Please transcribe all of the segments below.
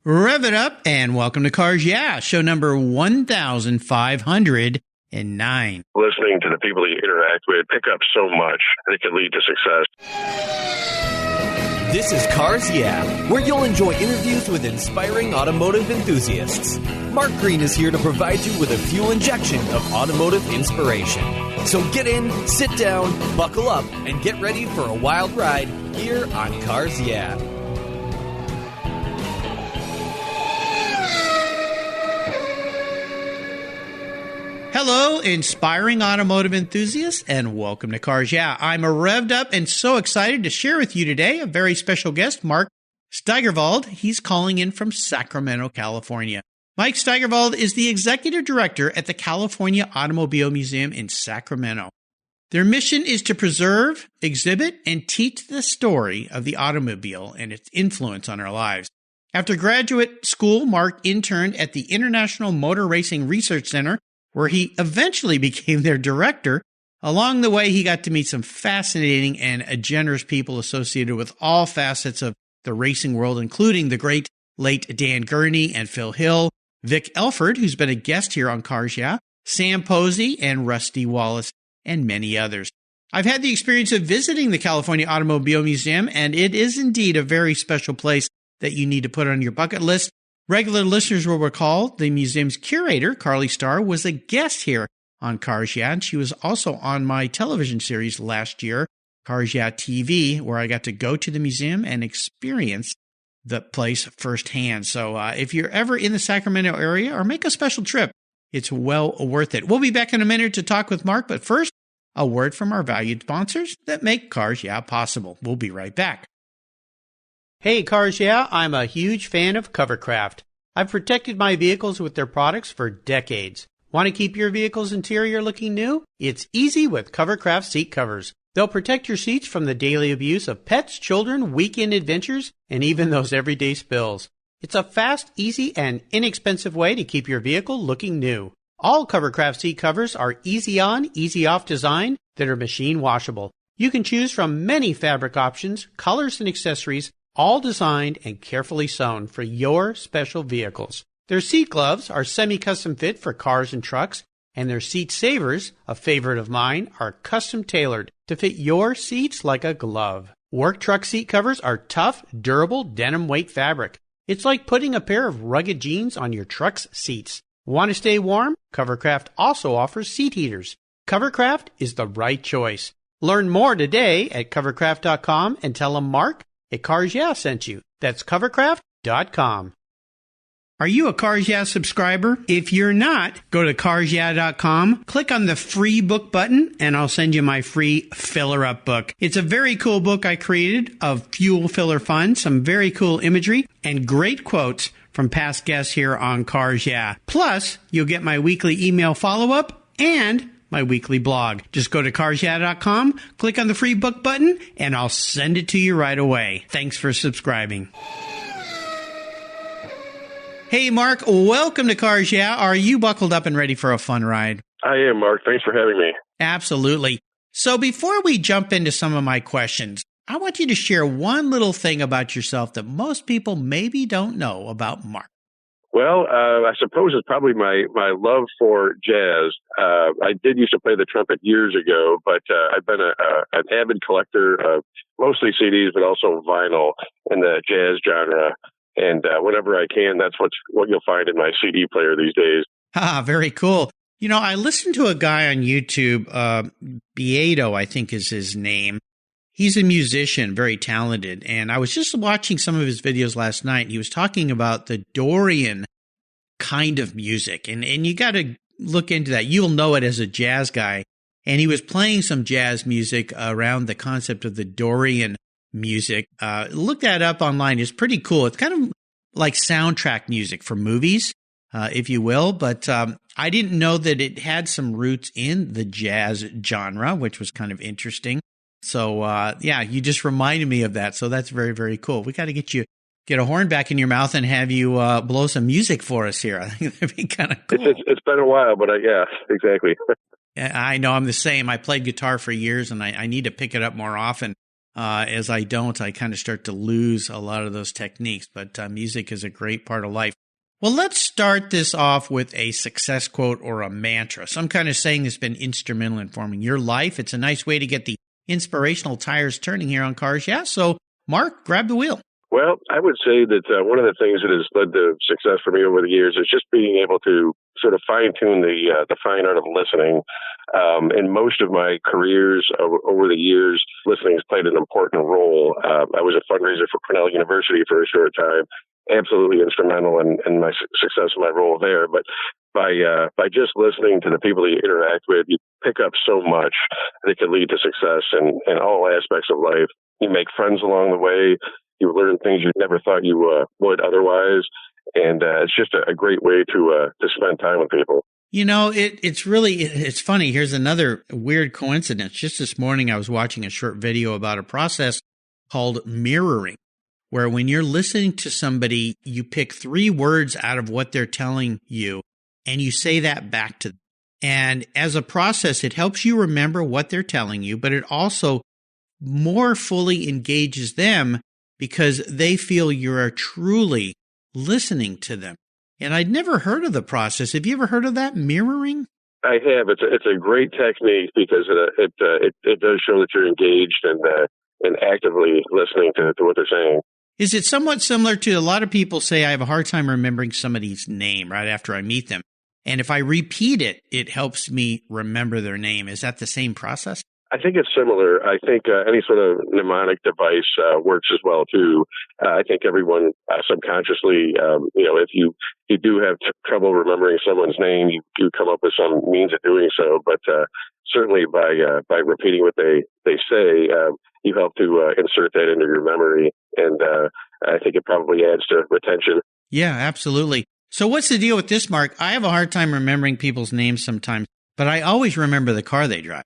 Rev it up and welcome to Cars Yeah, show number 1509. Listening to the people that you interact with pick up so much that it can lead to success. This is Cars Yeah, where you'll enjoy interviews with inspiring automotive enthusiasts. Mark Green is here to provide you with a fuel injection of automotive inspiration. So get in, sit down, buckle up, and get ready for a wild ride here on Cars Yeah. Hello, inspiring automotive enthusiasts, and welcome to Cars Yeah. I'm revved up and so excited to share with you today a very special guest, Mark Steigerwald. He's calling in from Sacramento, California. Mike Steigerwald is the executive director at the California Automobile Museum in Sacramento. Their mission is to preserve, exhibit, and teach the story of the automobile and its influence on our lives. After graduate school, Mark interned at the International Motor Racing Research Center, where he eventually became their director. Along the way, he got to meet some fascinating and generous people associated with all facets of the racing world, including the great late Dan Gurney and Phil Hill, Vic Elford, who's been a guest here on Cars Yeah, Sam Posey, and Rusty Wallace, and many others. I've had the experience of visiting the California Automobile Museum, and it is indeed a very special place that you need to put on your bucket list. Regular listeners will recall the museum's curator, Carly Starr, was a guest here on Cars Yeah, and she was also on my television series last year, Cars Yeah TV, where I got to go to the museum and experience the place firsthand. So if you're ever in the Sacramento area or make a special trip, it's well worth it. We'll be back in a minute to talk with Mark, but first, a word from our valued sponsors that make Cars Yeah possible. We'll be right back. Hey, Cars Yeah, I'm a huge fan of Covercraft. I've protected my vehicles with their products for decades. Want to keep your vehicle's interior looking new? It's easy with Covercraft seat covers. They'll protect your seats from the daily abuse of pets, children, weekend adventures, and even those everyday spills. It's a fast, easy, and inexpensive way to keep your vehicle looking new. All Covercraft seat covers are easy on, easy off design that are machine washable. You can choose from many fabric options, colors, and accessories, all designed and carefully sewn for your special vehicles. Their seat gloves are semi-custom fit for cars and trucks, and their seat savers, a favorite of mine, are custom tailored to fit your seats like a glove. Work truck seat covers are tough, durable, denim weight fabric. It's like putting a pair of rugged jeans on your truck's seats. Want to stay warm? Covercraft also offers seat heaters. Covercraft is the right choice. Learn more today at covercraft.com and tell them Mark at Cars Yeah sent you. That's covercraft.com. Are you a Cars Yeah subscriber? If you're not, go to carsyeah.com, click on the free book button, and I'll send you my free filler up book. It's a very cool book I created of fuel filler fun, some very cool imagery, and great quotes from past guests here on Cars Yeah. Plus, you'll get my weekly email follow-up and my weekly blog. Just go to carsyeah.com, click on the free book button, and I'll send it to you right away. Thanks for subscribing. Hey, Mark, welcome to Cars Yeah. Are you buckled up and ready for a fun ride? I am, Mark. Thanks for having me. Absolutely. So before we jump into some of my questions, I want you to share one little thing about yourself that most people maybe don't know about Mark. Well, I suppose it's probably my love for jazz. I did used to play the trumpet years ago, but I've been an avid collector of mostly CDs, but also vinyl in the jazz genre. And whenever I can, that's what you'll find in my CD player these days. Ah, very cool. You know, I listened to a guy on YouTube, Beato, I think is his name. He's a musician, very talented. And I was just watching some of his videos last night. He was talking about the Dorian kind of music. And you got to look into that. You'll know it as a jazz guy. And he was playing some jazz music around the concept of the Dorian music. Look that up online. It's pretty cool. It's kind of like soundtrack music for movies, if you will. But I didn't know that it had some roots in the jazz genre, which was kind of interesting. So, yeah, you just reminded me of that. So that's very, very cool. We got to get a horn back in your mouth and have you blow some music for us here. I think that'd be kind of cool. It's been a while, but yeah, exactly. I know I'm the same. I played guitar for years and I need to pick it up more often. As I don't, I kind of start to lose a lot of those techniques. But music is a great part of life. Well, let's start this off with a success quote or a mantra, some kind of saying that's been instrumental in forming your life. It's a nice way to get the inspirational tires turning here on Cars Yeah. So, Mark, grab the wheel. Well, I would say that one of the things that has led to success for me over the years is just being able to sort of fine-tune the fine art of listening. In most of my careers over the years, listening has played an important role. I was a fundraiser for Cornell University for a short time, absolutely instrumental in my success in my role there. But by just listening to the people that you interact with, you pick up so much that can lead to success in all aspects of life. You make friends along the way. You learn things you never thought you would otherwise. And it's just a great way to spend time with people. You know, it's funny. Here's another weird coincidence. Just this morning, I was watching a short video about a process called mirroring, where when you're listening to somebody, you pick 3 words out of what they're telling you, and you say that back to them. And as a process, it helps you remember what they're telling you, but it also more fully engages them because they feel you are truly listening to them. And I'd never heard of the process. Have you ever heard of that, mirroring? I have. It's a great technique because it does show that you're engaged and actively listening to what they're saying. Is it somewhat similar to a lot of people say I have a hard time remembering somebody's name right after I meet them? And if I repeat it, it helps me remember their name. Is that the same process? I think it's similar. I think any sort of mnemonic device works as well too. I think everyone subconsciously, if you do have trouble remembering someone's name, you come up with some means of doing so. But certainly by repeating what they say, you help to insert that into your memory, and I think it probably adds to retention. Yeah, absolutely. So what's the deal with this, Mark? I have a hard time remembering people's names sometimes, but I always remember the car they drive.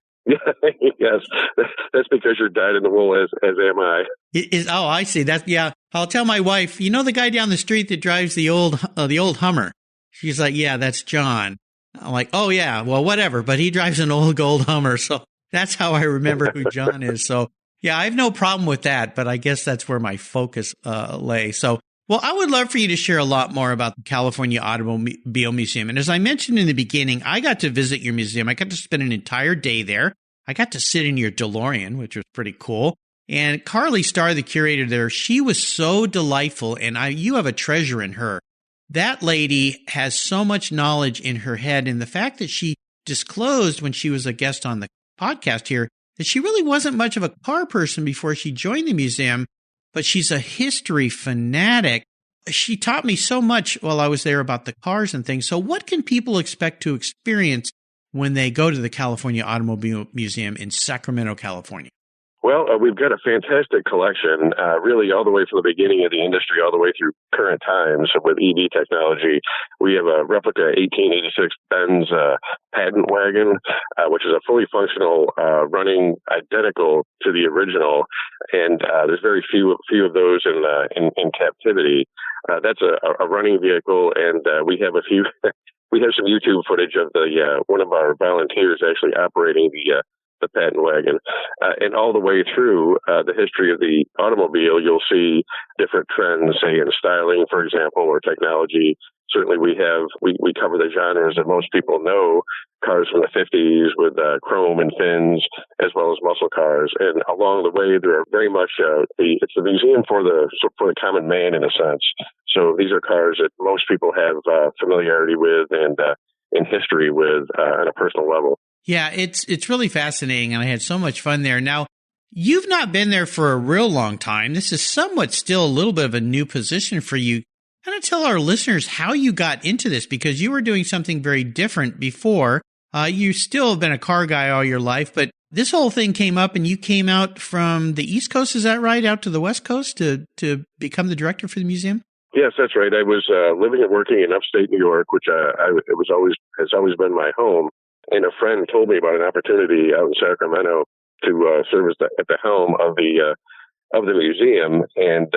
Yes, that's because you're dyed in the wool, as am I. I see. Yeah. I'll tell my wife, you know the guy down the street that drives the old Hummer? She's like, yeah, that's John. I'm like, oh, yeah, well, whatever, but he drives an old gold Hummer, so that's how I remember who John is. So, yeah, I have no problem with that, but I guess that's where my focus lay. So, well, I would love for you to share a lot more about the California Automobile Museum. And as I mentioned in the beginning, I got to visit your museum. I got to spend an entire day there. I got to sit in your DeLorean, which was pretty cool. And Carly Starr, the curator there, she was so delightful, and you have a treasure in her. That lady has so much knowledge in her head, and the fact that she disclosed when she was a guest on the podcast here that she really wasn't much of a car person before she joined the museum, but she's a history fanatic. She taught me so much while I was there about the cars and things. So what can people expect to experience when they go to the California Automobile Museum in Sacramento, California? Well, we've got a fantastic collection, really all the way from the beginning of the industry, all the way through current times with EV technology. We have a replica 1886 Benz patent wagon, which is a fully functional, running identical to the original, and there's very few of those in captivity. That's a running vehicle, and we have a few. We have some YouTube footage of one of our volunteers actually operating the patent wagon, and all the way through the history of the automobile, you'll see different trends, say in styling, for example, or technology. Certainly, we cover the genres that most people know: cars from the 50s with chrome and fins, as well as muscle cars. And along the way, there are very much it's a museum for the common man in a sense. So these are cars that most people have familiarity with and in history with on a personal level. Yeah, it's really fascinating, and I had so much fun there. Now, you've not been there for a real long time. This is somewhat still a little bit of a new position for you. Kind of tell our listeners how you got into this, because you were doing something very different before. You still have been a car guy all your life, but this whole thing came up, and you came out from the East Coast, is that right, out to the West Coast to become the director for the museum? Yes, that's right. I was living and working in upstate New York, which has always been my home. And a friend told me about an opportunity out in Sacramento to serve at the helm of the museum. And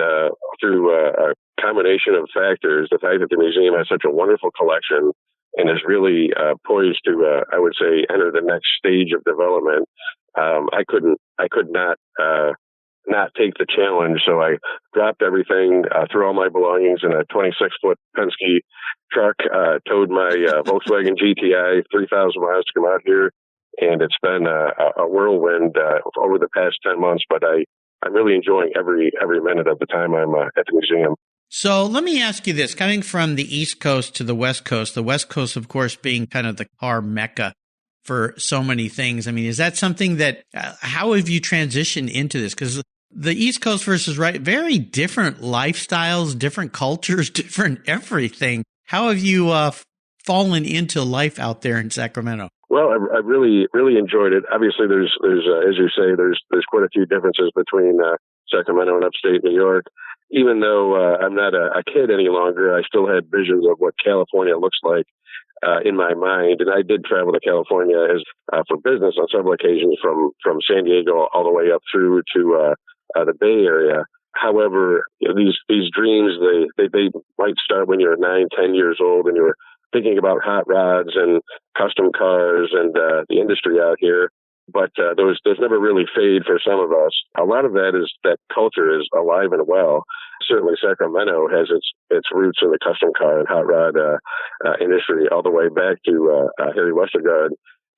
through a combination of factors, the fact that the museum has such a wonderful collection and is really poised to, I would say, enter the next stage of development, I could not not take the challenge. So I dropped everything, threw all my belongings in a 26-foot Penske truck, towed my Volkswagen GTI 3,000 miles to come out here. And it's been a whirlwind over the past 10 months, but I'm really enjoying every minute of the time I'm at the museum. So let me ask you this, coming from the East Coast to the West Coast, of course, being kind of the car mecca for so many things. I mean, is that something that, how have you transitioned into this? Because the East Coast versus very different lifestyles, different cultures, different everything. How have you fallen into life out there in Sacramento? Well, I really enjoyed it. Obviously, there's as you say, there's quite a few differences between Sacramento and upstate New York. Even though I'm not a kid any longer, I still had visions of what California looks like in my mind. And I did travel to California for business on several occasions from San Diego all the way up through to the Bay Area. However, these dreams, they might start when you're 9, 10 years old and you're thinking about hot rods and custom cars and the industry out here. But those never really fade for some of us. A lot of that culture is alive and well. Certainly Sacramento has its roots in the custom car and hot rod industry all the way back to Harry Westergaard.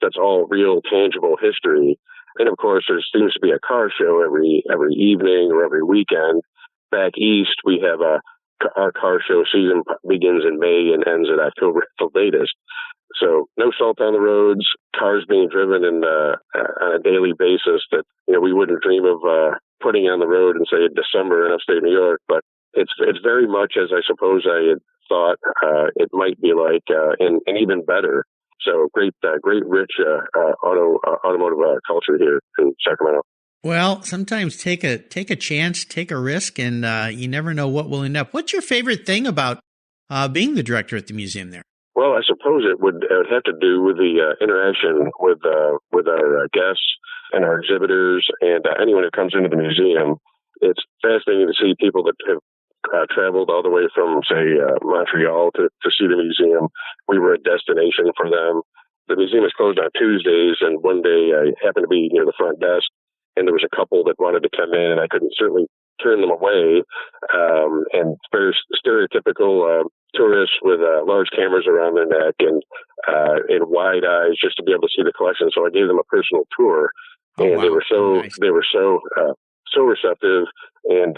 That's all real, tangible history. And of course, there seems to be a car show every evening or every weekend. Back east, we have our car show season begins in May and ends in October at the latest. So no salt on the roads, cars being driven on a daily basis that we wouldn't dream of putting on the road in, say, December in upstate New York. But it's very much as I suppose I had thought it might be like, and even better. So great, rich automotive culture here in Sacramento. Well, sometimes take a chance, take a risk, and you never know what will end up. What's your favorite thing about being the director at the museum there? Well, I suppose it would have to do with the interaction with our guests and our exhibitors and anyone who comes into the museum. It's fascinating to see people that have traveled all the way from, say, Montreal to see the museum. We were a destination for them. The museum is closed on Tuesdays, and one day I happened to be near the front desk, and there was a couple that wanted to come in, and I couldn't certainly turn them away. And very stereotypical tourists with large cameras around their neck and wide eyes just to be able to see the collection. So I gave them a personal tour, and they were so receptive and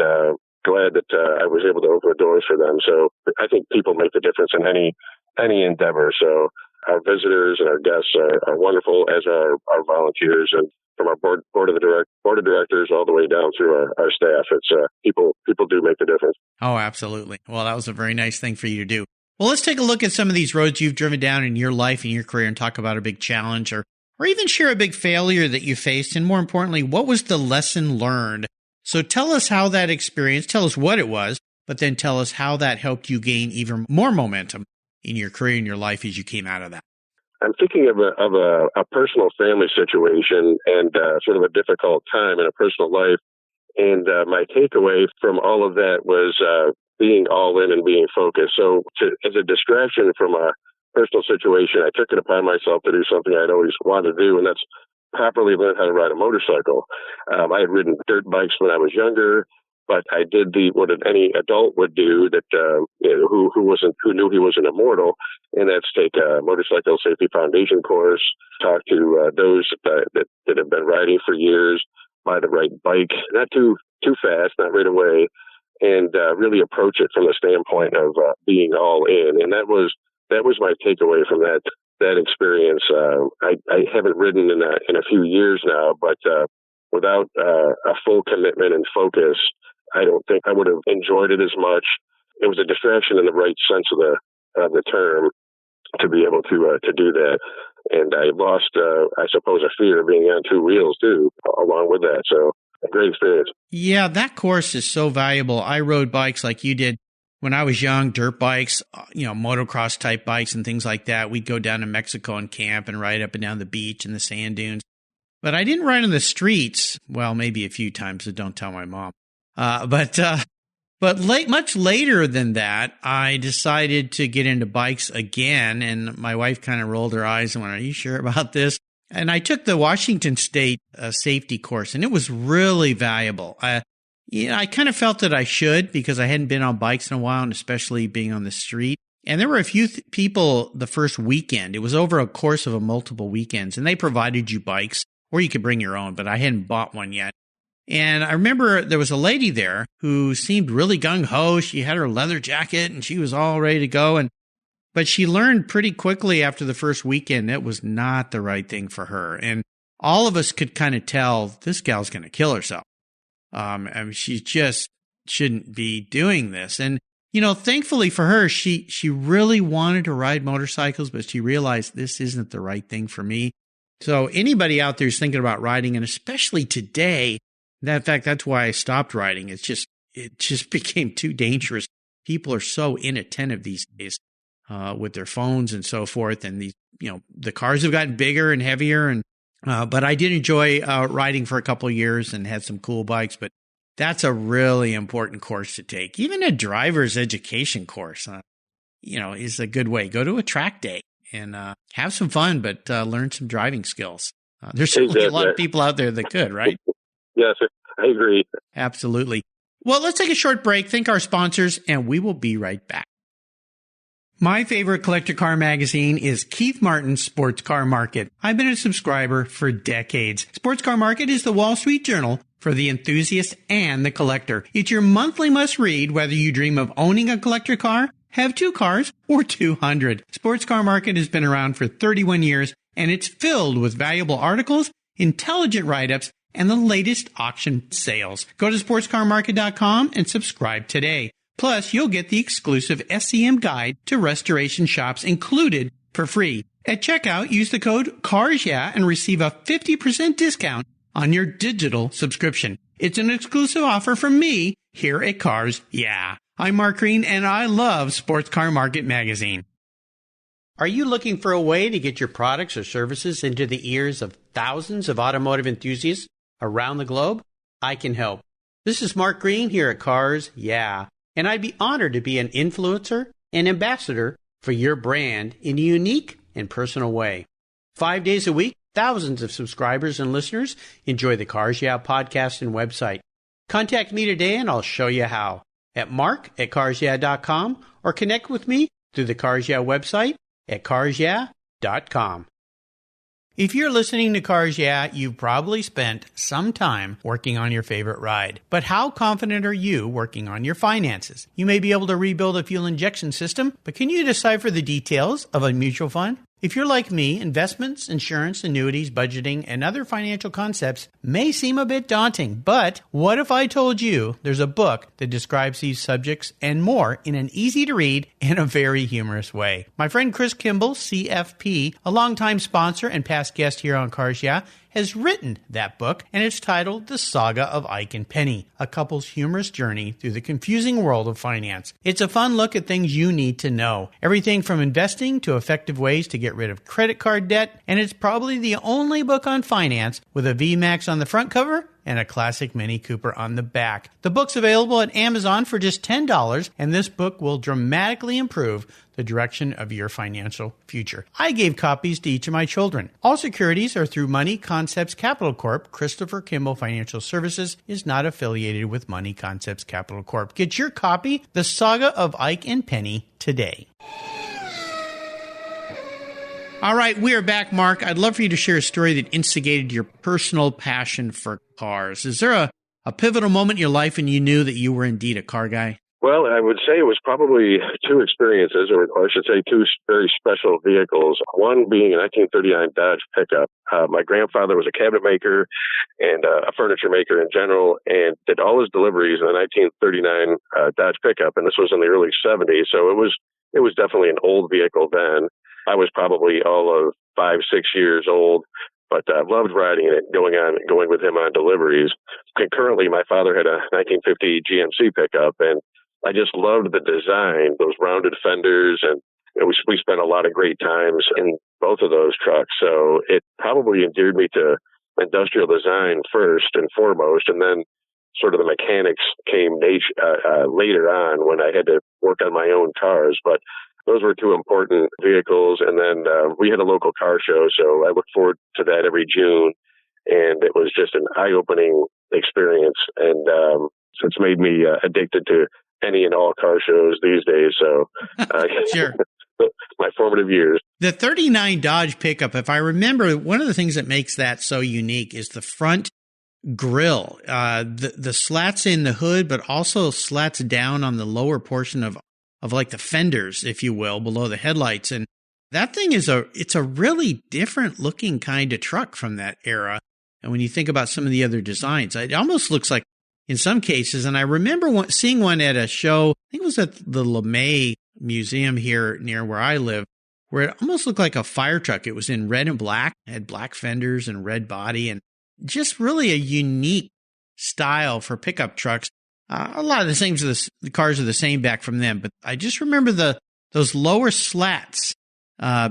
glad that I was able to open the doors for them. So I think people make the difference in any endeavor. So our visitors and our guests are wonderful, as are our volunteers, and from our board of directors all the way down through our staff. It's people do make the difference. Oh, absolutely. Well, that was a very nice thing for you to do. Well, let's take a look at some of these roads you've driven down in your life and your career and talk about a big challenge or even share a big failure that you faced. And more importantly, what was the lesson learned? So tell us how that experience, tell us what it was, but then tell us how that helped you gain even more momentum in your career and your life as you came out of that. I'm thinking of a personal family situation and sort of a difficult time in a personal life. And my takeaway from all of that was being all in and being focused. So as a distraction from a personal situation, I took it upon myself to do something I'd always wanted to do, and that's properly learn how to ride a motorcycle. I had ridden dirt bikes when I was younger, but I did what any adult would do that who knew he wasn't immortal, and that's take a motorcycle safety foundation course, talk to those that have been riding for years, buy the right bike, not too fast, not right away, and really approach it from the standpoint of being all in. And that was my takeaway from that experience. I haven't ridden in a few years now, but without a full commitment and focus, I don't think I would have enjoyed it as much. It was a distraction in the right sense of the term to be able to do that. And I lost, I suppose, a fear of being on two wheels too, along with that. So a great experience. Yeah, that course is so valuable. I rode bikes like you did when I was young, dirt bikes, motocross type bikes and things like that. We'd go down to Mexico and camp and ride up and down the beach and the sand dunes. But I didn't ride on the streets. Well, maybe a few times, so don't tell my mom. But much later than that, I decided to get into bikes again, and my wife kind of rolled her eyes and went, "Are you sure about this?" And I took the Washington State safety course, and it was really valuable. I kind of felt that I should because I hadn't been on bikes in a while, and especially being on the street. And there were a few people the first weekend. It was over a course of multiple weekends, and they provided you bikes, or you could bring your own, but I hadn't bought one yet. And I remember there was a lady there who seemed really gung-ho. She had her leather jacket, and she was all ready to go. But she learned pretty quickly after the first weekend it was not the right thing for her. And all of us could kind of tell this gal's going to kill herself. I mean, she just shouldn't be doing this. And, thankfully for her, she really wanted to ride motorcycles, but she realized this isn't the right thing for me. So anybody out there who's thinking about riding, and especially today, in fact, that's why I stopped riding. It just became too dangerous. People are so inattentive these days. With their phones and so forth. And the cars have gotten bigger and heavier. But I did enjoy riding for a couple of years and had some cool bikes. But that's a really important course to take. Even a driver's education course, is a good way. Go to a track day and have some fun, but learn some driving skills. There's certainly a lot of people out there that could, right? Yes, I agree. Absolutely. Well, let's take a short break, thank our sponsors, and we will be right back. My favorite collector car magazine is Keith Martin's Sports Car Market. I've been a subscriber for decades. Sports Car Market is the Wall Street Journal for the enthusiast and the collector. It's your monthly must-read whether you dream of owning a collector car, have 2 cars, or 200. Sports Car Market has been around for 31 years, and it's filled with valuable articles, intelligent write-ups, and the latest auction sales. Go to sportscarmarket.com and subscribe today. Plus, you'll get the exclusive SCM guide to restoration shops included for free. At checkout, use the code CARSYEAH and receive a 50% discount on your digital subscription. It's an exclusive offer from me here at Cars Yeah. I'm Mark Green, and I love Sports Car Market magazine. Are you looking for a way to get your products or services into the ears of thousands of automotive enthusiasts around the globe? I can help. This is Mark Green here at Cars Yeah. And I'd be honored to be an influencer and ambassador for your brand in a unique and personal way. 5 days a week, thousands of subscribers and listeners enjoy the Cars Yeah podcast and website. Contact me today and I'll show you how at mark@carsyeah.com or connect with me through the Cars Yeah website at carsyeah.com. If you're listening to Cars Yeah, you've probably spent some time working on your favorite ride. But how confident are you working on your finances? You may be able to rebuild a fuel injection system, but can you decipher the details of a mutual fund? If you're like me, investments, insurance, annuities, budgeting, and other financial concepts may seem a bit daunting, but what if I told you there's a book that describes these subjects and more in an easy-to-read and a very humorous way? My friend Chris Kimball, CFP, a longtime sponsor and past guest here on Cars Yeah, has written that book, and it's titled The Saga of Eicken Penny, a couple's humorous journey through the confusing world of finance. It's a fun look at things you need to know, everything from investing to effective ways to get rid of credit card debt, and it's probably the only book on finance with a VMAX on the front cover and a classic Mini Cooper on the back. The book's available at Amazon for just $10, and this book will dramatically improve the direction of your financial future. I gave copies to each of my children. All securities are through Money Concepts Capital Corp. Christopher Kimball Financial Services is not affiliated with Money Concepts Capital Corp. Get your copy, The Saga of Eicken Penny, today. All right, we are back, Mark. I'd love for you to share a story that instigated your personal passion for cars. Is there a pivotal moment in your life when you knew that you were indeed a car guy? Well, I would say it was probably 2 experiences, or I should say 2 very special vehicles. One being a 1939 Dodge pickup. My grandfather was a cabinet maker and a furniture maker in general, and did all his deliveries in the 1939 Dodge pickup. And this was in the early 70s, so it was definitely an old vehicle then. I was probably all of 5, 6 years old, but I loved riding it, going with him on deliveries. Concurrently, my father had a 1950 GMC pickup, and I just loved the design, those rounded fenders, and we spent a lot of great times in both of those trucks. So it probably endeared me to industrial design first and foremost, and then sort of the mechanics came later on when I had to work on my own cars. But those were two important vehicles. And then we had a local car show, so I look forward to that every June. And it was just an eye-opening experience. And so it's made me addicted to any and all car shows these days. So sure. My formative years. The 39 Dodge pickup, if I remember, one of the things that makes that so unique is the front grille, the slats in the hood, but also slats down on the lower portion of like the fenders, if you will, below the headlights. And that thing it's a really different looking kind of truck from that era. And when you think about some of the other designs, it almost looks like in some cases, and I remember seeing one at a show, I think it was at the LeMay Museum here near where I live, where it almost looked like a fire truck. It was in red and black, had black fenders and red body, and just really a unique style for pickup trucks. A lot of the cars are the same back from them, but I just remember those lower slats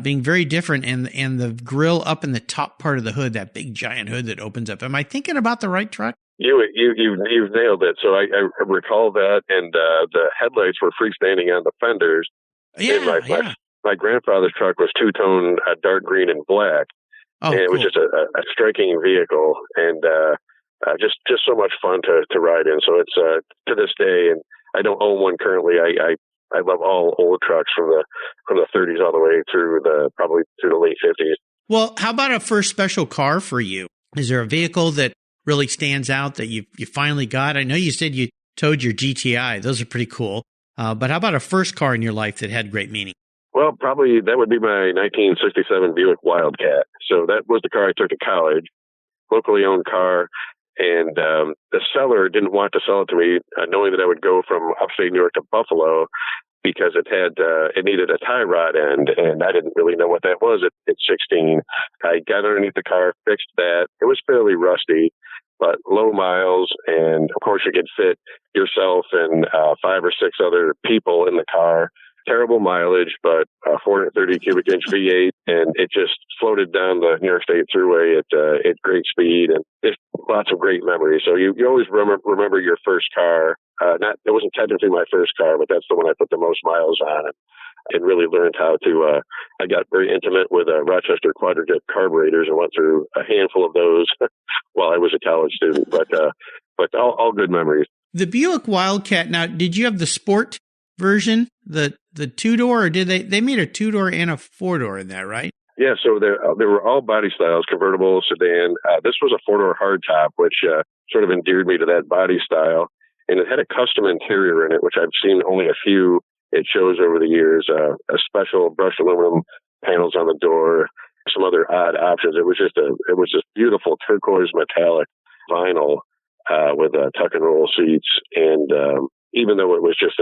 being very different, and the grill up in the top part of the hood, that big giant hood that opens up. Am I thinking about the right truck? You've nailed it. So I recall that, and the headlights were freestanding on the fenders. Yeah, my grandfather's truck was two-tone, dark green and black, and it was just a striking vehicle, and just so much fun to ride in. So it's to this day, and I don't own one currently. I love all old trucks from the 30s all the way through probably through the late 50s. Well, how about a first special car for you? Is there a vehicle that really stands out that you finally got? I know you said you towed your GTI. Those are pretty cool. But how about a first car in your life that had great meaning? Well, probably that would be my 1967 Buick Wildcat. So that was the car I took to college, locally owned car. And the seller didn't want to sell it to me, knowing that I would go from upstate New York to Buffalo, because it needed a tie rod end, and I didn't really know what that was at 16. I got underneath the car, fixed that. It was fairly rusty, but low miles, and of course you could fit yourself and 5 or 6 other people in the car. Terrible mileage, but 430 cubic inch V8, and it just floated down the New York State Thruway at great speed, and just lots of great memories. So you always remember your first car. It wasn't technically my first car, but that's the one I put the most miles on, and really learned how to. I got very intimate with Rochester quadrajet carburetors and went through a handful of those while I was a college student. But all good memories. The Buick Wildcat. Now, did you have the sport version, the 2-door, or did they made a 2-door and a 4-door in that, right? Yeah, so they were all body styles, convertible, sedan. This was a 4-door hardtop, which sort of endeared me to that body style. And it had a custom interior in it, which I've seen only a few it shows over the years. A special brushed aluminum panels on the door, some other odd options. It was just beautiful turquoise metallic vinyl with tuck and roll seats. And even though it was just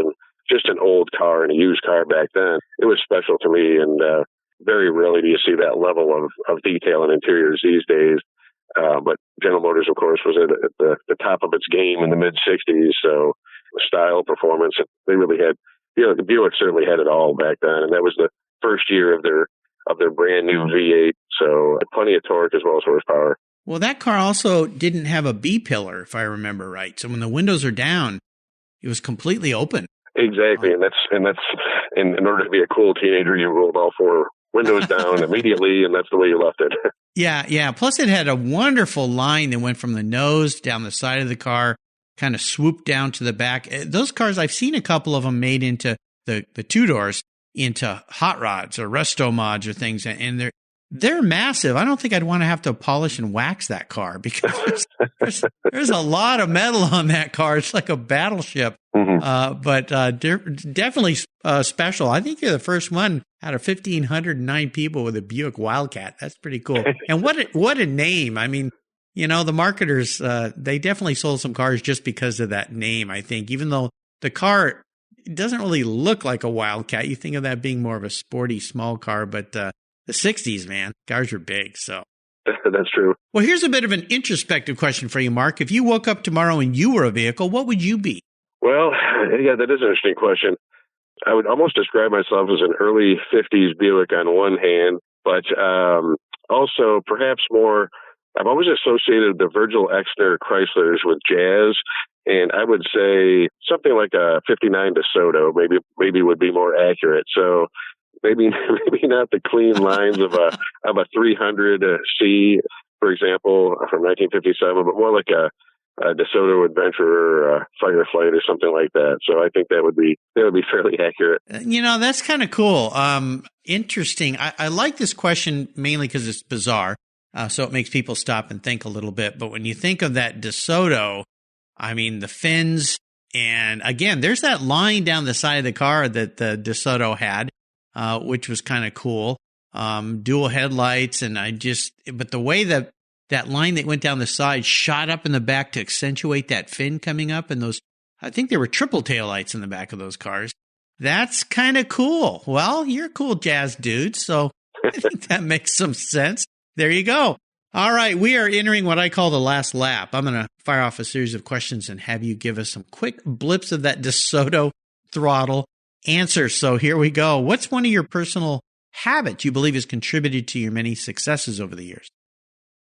an old car and a used car back then, it was special to me. And very rarely do you see that level of detail in interiors these days. But General Motors, of course, was at the top of its game in the mid-'60s. So style, performance, they really had, the Buick certainly had it all back then. And that was the first year of their brand new V8. So plenty of torque as well as horsepower. Well, that car also didn't have a B-pillar, if I remember right. So when the windows are down, it was completely open. Exactly. And that's in order to be a cool teenager, you rolled all 4 windows down immediately, and that's the way you left it. Yeah. Plus, it had a wonderful line that went from the nose down the side of the car, kind of swooped down to the back. Those cars, I've seen a couple of them made into the 2-doors into hot rods or resto mods or things, and they're massive. I don't think I'd want to have to polish and wax that car, because there's a lot of metal on that car. It's like a battleship. Mm-hmm. But definitely special. I think you're the first one out of 1,509 people with a Buick Wildcat. That's pretty cool. And what a name. I mean, the marketers, they definitely sold some cars just because of that name, I think. Even though the car doesn't really look like a Wildcat. You think of that being more of a sporty, small car. But the 60s, man, cars were big, so. That's true. Well, here's a bit of an introspective question for you, Mark. If you woke up tomorrow and you were a vehicle, what would you be? Well, yeah, that is an interesting question. I would almost describe myself as an early 50s Buick on one hand, but also perhaps more I've always associated the Virgil Exner Chryslers with jazz, and I would say something like a 59 DeSoto maybe would be more accurate. So maybe not the clean lines of a 300 C, for example, from 1957, but more like a DeSoto Adventurer or a Fireflight or something like that. So I think that would be fairly accurate. That's kind of cool. Interesting. I like this question mainly because it's bizarre. So it makes people stop and think a little bit. But when you think of that DeSoto, I mean, the fins, and again, there's that line down the side of the car that the DeSoto had, which was kind of cool. Dual headlights, but the way that line that went down the side shot up in the back to accentuate that fin coming up, and those, I think there were triple taillights in the back of those cars. That's kind of cool. Well, you're a cool jazz dude, so I think that makes some sense. There you go. All right, we are entering what I call the last lap. I'm going to fire off a series of questions and have you give us some quick blips of that DeSoto throttle answer. So here we go. What's one of your personal habits you believe has contributed to your many successes over the years?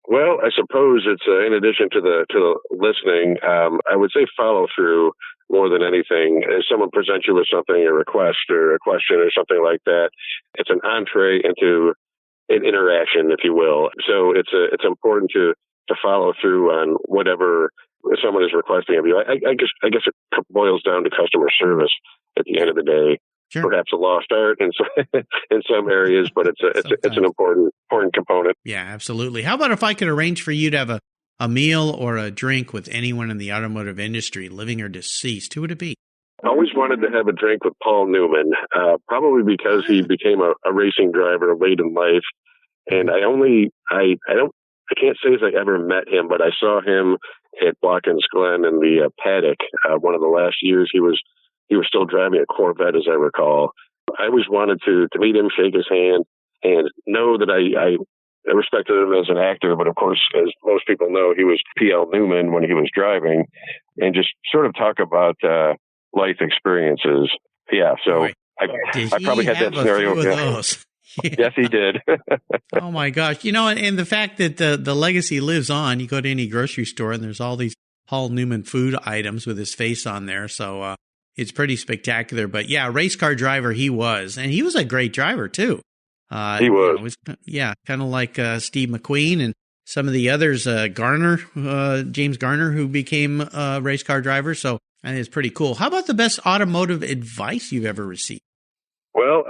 Well, I suppose it's in addition to the listening, I would say follow through more than anything. If someone presents you with something, a request or a question or something like that, it's an entree into an interaction, if you will. So it's important to follow through on whatever someone is requesting of you. I guess it boils down to customer service at the end of the day. Sure. Perhaps a lost art in some areas, but it's an important component. Yeah, absolutely. How about if I could arrange for you to have a meal or a drink with anyone in the automotive industry, living or deceased? Who would it be? I always wanted to have a drink with Paul Newman, probably because he became a racing driver late in life, and I can't say as I ever met him, but I saw him at Watkins Glen in the paddock one of the last years he was still driving a Corvette, as I recall. I always wanted to meet him, shake his hand, and know that I respected him as an actor. But of course, as most people know, he was P.L. Newman when he was driving, and just sort of talk about life experiences. Yeah, so I probably had that scenario. Those? Yeah. Yes, he did. Oh my gosh. And the fact that the legacy lives on, you go to any grocery store and there's all these Paul Newman food items with his face on there. So, it's pretty spectacular. But yeah, race car driver he was. And he was a great driver too. He was. Kind of like Steve McQueen and some of the others, James Garner, who became race car drivers. So I think it's pretty cool. How about the best automotive advice you've ever received? Well,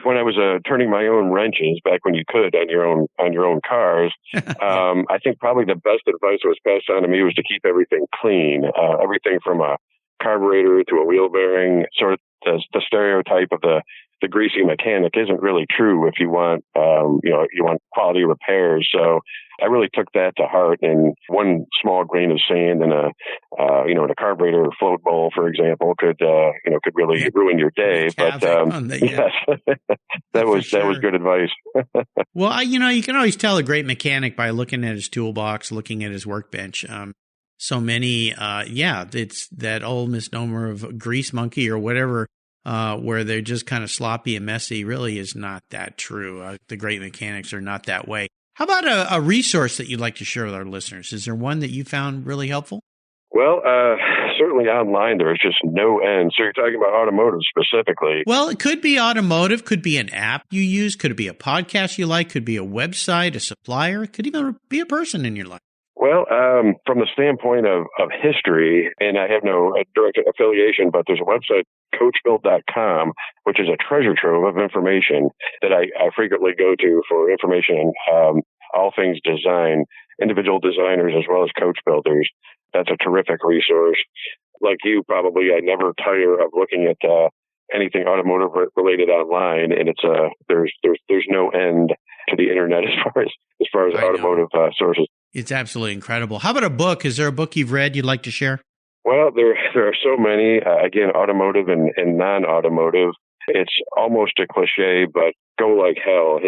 when I was turning my own wrenches back when you could on your own cars, I think probably the best advice that was passed on to me was to keep everything clean, everything from a carburetor to a wheel bearing. Sort of the stereotype of the greasy mechanic isn't really true if you want you want quality repairs. So I really took that to heart, and one small grain of sand in a carburetor float bowl, for example, could really ruin your day. But yes, that was good advice. Well, you can always tell a great mechanic by looking at his toolbox, looking at his workbench. So many, it's that old misnomer of grease monkey or whatever, where they're just kind of sloppy and messy, really is not that true. The great mechanics are not that way. How about a resource that you'd like to share with our listeners? Is there one that you found really helpful? Well, certainly online, there is just no end. So you're talking about automotive specifically. Well, it could be automotive, could be an app you use, could it be a podcast you like, could be a website, a supplier, it could even be a person in your life. Well, from the standpoint of history, and I have no direct affiliation, but there's a website, coachbuilt.com, which is a treasure trove of information that I frequently go to for information on all things design, individual designers as well as coach builders. That's a terrific resource. Like you, probably, I never tire of looking at anything automotive related online, and it's there's no end to the internet as far as automotive sources. It's absolutely incredible. How about a book? Is there a book you've read you'd like to share? Well, there are so many. Again, automotive and non-automotive. It's almost a cliche, but Go Like Hell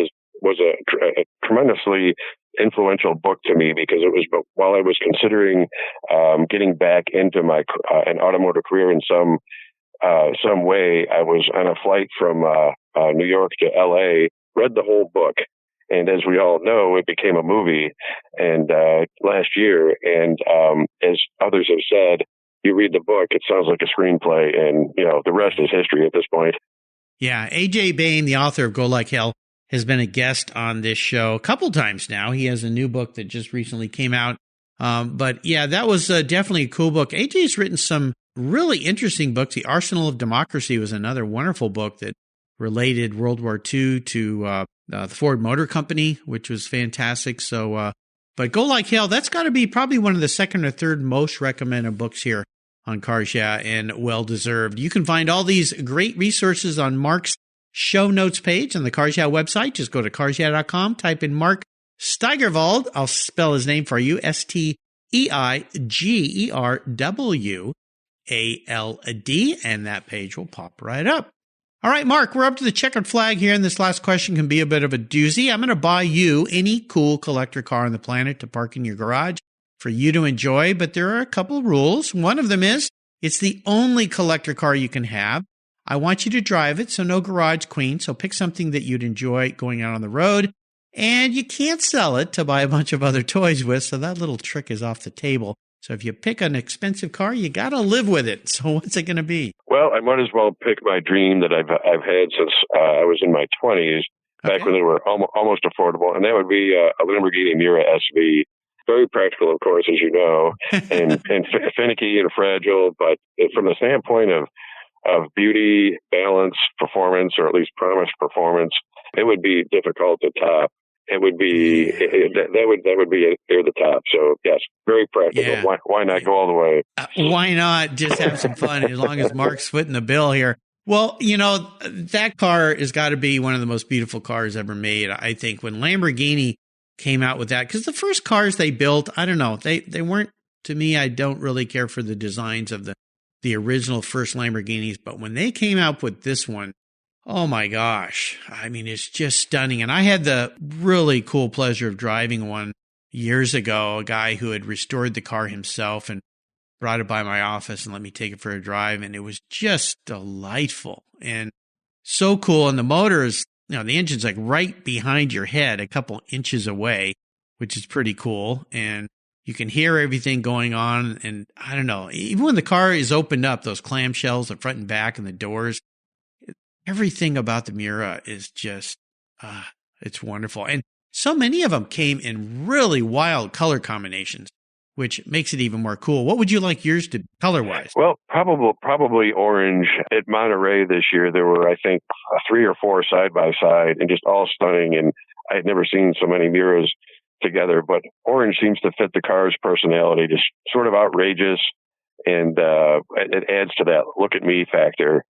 was a tremendously influential book to me, because it was while I was considering getting back into my an automotive career in some way. I was on a flight from New York to L.A., read the whole book, And as we all know, it became a movie and last year. And as others have said, you read the book, it sounds like a screenplay, and the rest is history at this point. Yeah, A.J. Bain, the author of Go Like Hell, has been a guest on this show a couple times now. He has a new book that just recently came out. But yeah, that was definitely a cool book. A.J.'s written some really interesting books. The Arsenal of Democracy was another wonderful book that related World War II to the Ford Motor Company, which was fantastic. So, but Go Like Hell, that's got to be probably one of the second or third most recommended books here on Cars Yeah, and well-deserved. You can find all these great resources on Mark's show notes page on the Cars Yeah website. Just go to carsyeah.com, type in Mark Steigerwald. I'll spell his name for you, Steigerwald, and that page will pop right up. All right, Mark, we're up to the checkered flag here, and this last question can be a bit of a doozy. I'm going to buy you any cool collector car on the planet to park in your garage for you to enjoy, but there are a couple of rules. One of them is it's the only collector car you can have. I want you to drive it, so no garage queen. So pick something that you'd enjoy going out on the road, and you can't sell it to buy a bunch of other toys with, so that little trick is off the table. So if you pick an expensive car, you got to live with it. So what's it going to be? Well, I might as well pick my dream that I've had since I was in my 20s, back when they were almost affordable, and that would be a Lamborghini Miura SV. Very practical, of course, as you know, and finicky and fragile. But from the standpoint of beauty, balance, performance, or at least promised performance, it would be difficult to top. It would be that would be near the top. So yes, very practical. Yeah. Why not go all the way? Why not just have some fun as long as Mark's footing the bill here? Well, that car has got to be one of the most beautiful cars ever made. I think when Lamborghini came out with that, because the first cars they built, I don't know, they weren't, to me, I don't really care for the designs of the original first Lamborghinis, but when they came out with this one, oh my gosh, I mean, it's just stunning. And I had the really cool pleasure of driving one years ago, a guy who had restored the car himself and brought it by my office and let me take it for a drive, and it was just delightful and so cool. And the motor is, the engine's like right behind your head, a couple inches away, which is pretty cool. And you can hear everything going on. And I don't know, even when the car is opened up, those clamshells, the front and back and the doors, everything about the Miura is just, it's wonderful. And so many of them came in really wild color combinations, which makes it even more cool. What would you like yours to be color-wise? Well, probably orange. At Monterey this year, there were, I think, 3 or 4 side-by-side and just all stunning. And I had never seen so many Miuras together. But orange seems to fit the car's personality, just sort of outrageous. And it adds to that look-at-me factor.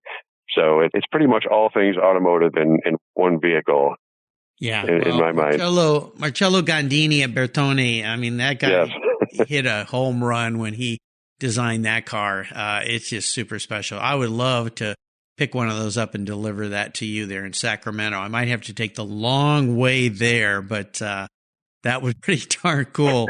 So it's pretty much all things automotive in one vehicle. Yeah, in my mind. Marcello Gandini at Bertone, I mean, that guy hit a home run when he designed that car. It's just super special. I would love to pick one of those up and deliver that to you there in Sacramento. I might have to take the long way there, but that was pretty darn cool.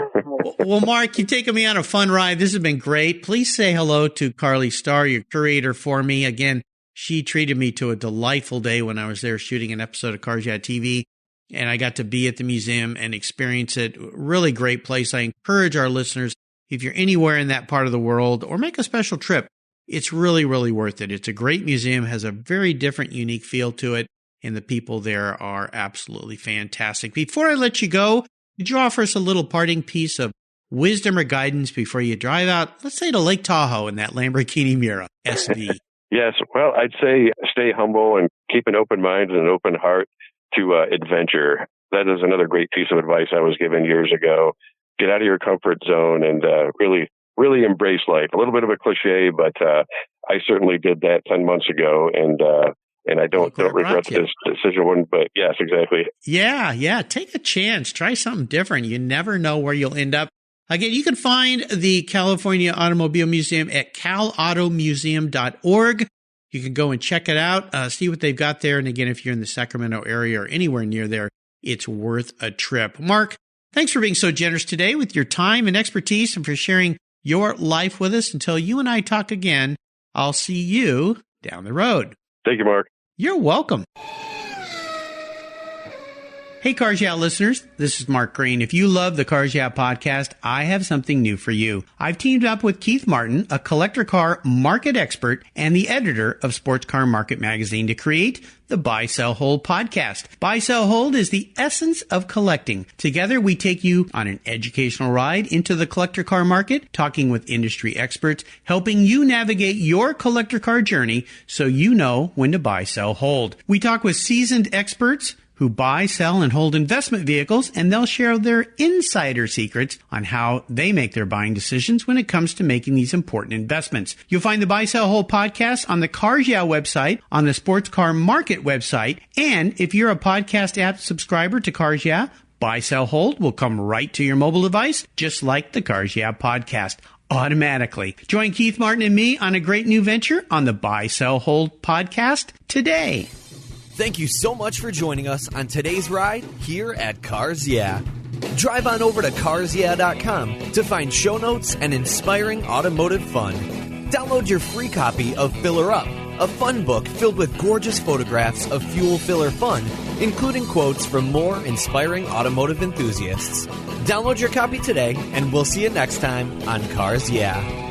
Well, Mark, you've taken me on a fun ride. This has been great. Please say hello to Carly Starr, your curator, for me. Again, she treated me to a delightful day when I was there shooting an episode of Cars Yeah TV, and I got to be at the museum and experience it. Really great place. I encourage our listeners, if you're anywhere in that part of the world or make a special trip, it's really, really worth it. It's a great museum, has a very different, unique feel to it, and the people there are absolutely fantastic. Before I let you go, could you offer us a little parting piece of wisdom or guidance before you drive out, let's say, to Lake Tahoe in that Lamborghini Miura SV? Yes. Well, I'd say stay humble and keep an open mind and an open heart to adventure. That is another great piece of advice I was given years ago. Get out of your comfort zone and really, really embrace life. A little bit of a cliche, but I certainly did that 10 months ago, and I don't regret this decision. But yes, exactly. Yeah. Take a chance. Try something different. You never know where you'll end up. Again, you can find the California Automobile Museum at calautomuseum.org. You can go and check it out, see what they've got there. And again, if you're in the Sacramento area or anywhere near there, it's worth a trip. Mark, thanks for being so generous today with your time and expertise and for sharing your life with us. Until you and I talk again, I'll see you down the road. Thank you, Mark. You're welcome. Hey, Cars Yeah listeners, this is Mark Green. If you love the Cars Yeah podcast, I have something new for you. I've teamed up with Keith Martin, a collector car market expert and the editor of Sports Car Market magazine, to create the Buy, Sell, Hold podcast. Buy, Sell, Hold is the essence of collecting. Together, we take you on an educational ride into the collector car market, talking with industry experts, helping you navigate your collector car journey so you know when to buy, sell, hold. We talk with seasoned experts who buy, sell, and hold investment vehicles, and they'll share their insider secrets on how they make their buying decisions when it comes to making these important investments. You'll find the Buy, Sell, Hold podcast on the Cars Yeah website, on the Sports Car Market website, and if you're a podcast app subscriber to Cars Yeah, Buy, Sell, Hold will come right to your mobile device, just like the Cars Yeah podcast, automatically. Join Keith Martin and me on a great new venture on the Buy, Sell, Hold podcast today. Thank you so much for joining us on today's ride here at Cars Yeah. Drive on over to carsyeah.com to find show notes and inspiring automotive fun. Download your free copy of Filler Up, a fun book filled with gorgeous photographs of fuel filler fun, including quotes from more inspiring automotive enthusiasts. Download your copy today, and we'll see you next time on Cars Yeah.